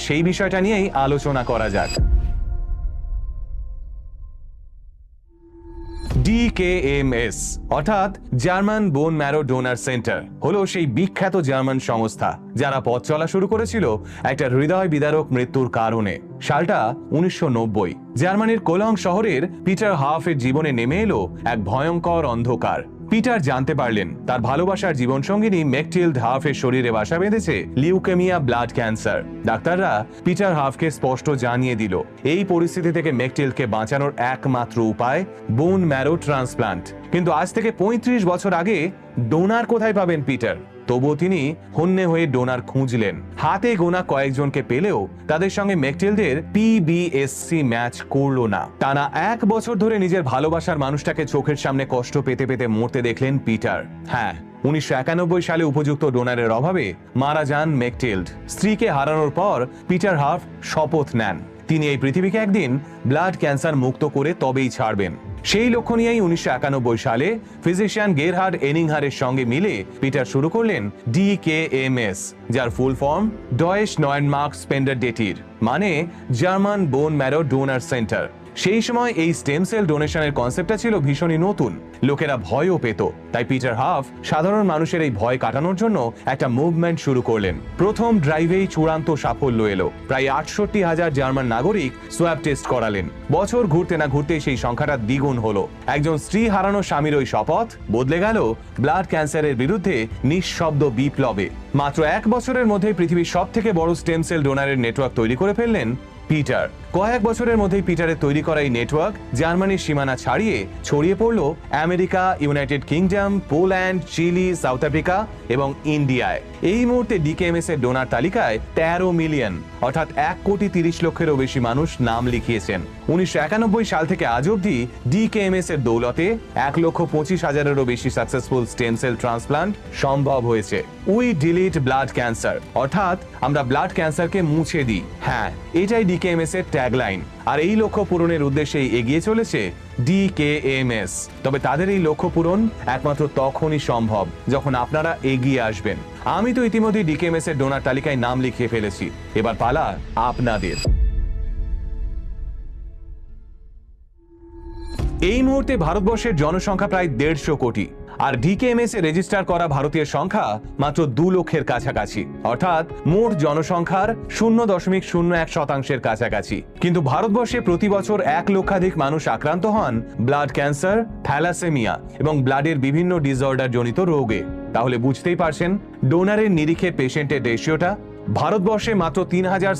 সেই বিষয়টা নিয়েই আলোচনা করা যাক। DKMS অর্থাৎ German bone marrow donor centre হলো সেই বিখ্যাত জার্মান সংস্থা যারা পথ চলা শুরু করেছিল একটা হৃদয় বিদারক মৃত্যুর কারণে। সালটা 1990। জার্মানির কোলং শহরের পিটার হাফের জীবনে নেমে এলো এক ভয়ঙ্কর অন্ধকার। পিটার জানতে পারলেন তার ভালোবাসার জীবনসঙ্গিনী মেকটিল্ড হাফের শরীরে বাসা বেঁধেছে লিউকেমিয়া, ব্লাড ক্যান্সার। ডাক্তাররা পিটার হাফকে স্পষ্ট জানিয়ে দিল এই পরিস্থিতি থেকে মেকটিল্ডকে বাঁচানোর একমাত্র উপায় বোন ম্যারো ট্রান্সপ্লান্ট। কিন্তু আজ থেকে 35 বছর আগে ডোনার কোথায় পাবেন পিটার? তবুও তিনি হন্যে হয়ে ডোনার খুঁজলেন। হাতে গোনা কয়েকজনকে পেলেও তাদের সঙ্গে মেকটিল্ডের পিবিএসসি ম্যাচ করলো না। টানা 1 বছর ধরে নিজের ভালোবাসার মানুষটাকে চোখের সামনে কষ্ট পেতে পেতে মরতে দেখলেন পিটার। হ্যাঁ, 1991 সালে উপযুক্ত ডোনারের অভাবে মারা যান মেকটিল্ড। স্ত্রীকে হারানোর পর পিটার হাফ শপথ নেন তিনি এই পৃথিবীকে একদিন ব্লাড ক্যান্সার মুক্ত করে তবেই ছাড়বেন। সেই লক্ষ্য নিয়েই 1991 সালে ফিজিশিয়ান গেরহার্ড এনিংহারের সঙ্গে মিলে পিটার শুরু করলেন DKMS, যার ফুল ফর্ম ডয়েশ নয়েনমার্ক স্পেন্ডারডেটির, মানে German bone marrow donor centre. সেই সময় এই স্টেম সেল ডোনেশনের কনসেপ্টটা ছিল ভীষণই নতুন, লোকেরা ভয়ও পেত। তাই পিটার হাফ সাধারণ মানুষের এই ভয় কাটানোর জন্য একটা মুভমেন্ট শুরু করলেন। প্রথম ড্রাইভেই চূড়ান্ত সাফল্য এলো। প্রায় 68,000 জার্মান নাগরিক সোয়াব টেস্ট করালেন। বছর ঘুরতে না ঘুরতে সেই সংখ্যাটা দ্বিগুণ হলো। একজন স্ত্রী হারানো স্বামীর ওই শপথ বদলে গেল ব্লাড ক্যান্সারের বিরুদ্ধে নিঃশব্দ বিপ্লবে। মাত্র 1 বছরের মধ্যে পৃথিবীর সব থেকে বড় স্টেম সেল ডোনারের নেটওয়ার্ক তৈরি করে ফেললেন পিটার। কয়েক বছরের মধ্যেই পিটারের তৈরি করা এই নেটওয়ার্ক জার্মানির সীমানা ছাড়িয়ে ছড়িয়ে পড়ল America, United Kingdom, Poland, Chile, South Africa এবং ইন্ডিয়ায়। এই মুহূর্তে DKMS এর ডোনার তালিকায় 13 মিলিয়ন অর্থাৎ 1,30,00,000-এরও বেশি মানুষ নাম লিখিয়েছেন। 1991 সাল থেকে আজ অব্দি DKMS এর দৌলতে 1,25,000-এরও বেশি সাকসেসফুল স্টেম সেল ট্রান্সপ্লান্ট সম্ভব হয়েছে। উই ডিলিট ব্লাড ক্যান্সার অর্থাৎ আমরা ব্লাড ক্যান্সারকে মুছে দিই। হ্যাঁ, এটাই DKMS এর ট্যাগলাইন। আর এই লক্ষ্য পূরণের উদ্দেশ্যেই এগিয়ে চলেছে DKMS। তবে তাদের এই লক্ষ্য পূরণ একমাত্র তখনই সম্ভব যখন আপনারা এগিয়ে আসবেন। আমি তো ইতিমধ্যে DKMS এর ডোনার তালিকায় নাম লিখিয়ে ফেলেছি, এবার পালা আপনাদের। এই মুহূর্তে ভারতবর্ষের জনসংখ্যা প্রায় 150 কোটি, আর DKMS এ রেজিস্টার করা ভারতীয় সংখ্যা মাত্র 2 লক্ষের কাছাকাছি, অর্থাৎ মোট জনসংখ্যার 0.01% কাছাকাছি। কিন্তু ভারতবর্ষে প্রতি বছর 1 লক্ষাধিক মানুষ আক্রান্ত হন ব্লাড ক্যান্সার, থ্যালাসেমিয়া এবং ব্লাডের বিভিন্ন ডিসঅর্ডার জনিত রোগে। তাহলে বুঝতেই পারছেন ডোনারের নিরিখে পেশেন্টের রেশিওটা। ভারতবর্ষে মাত্র 3,000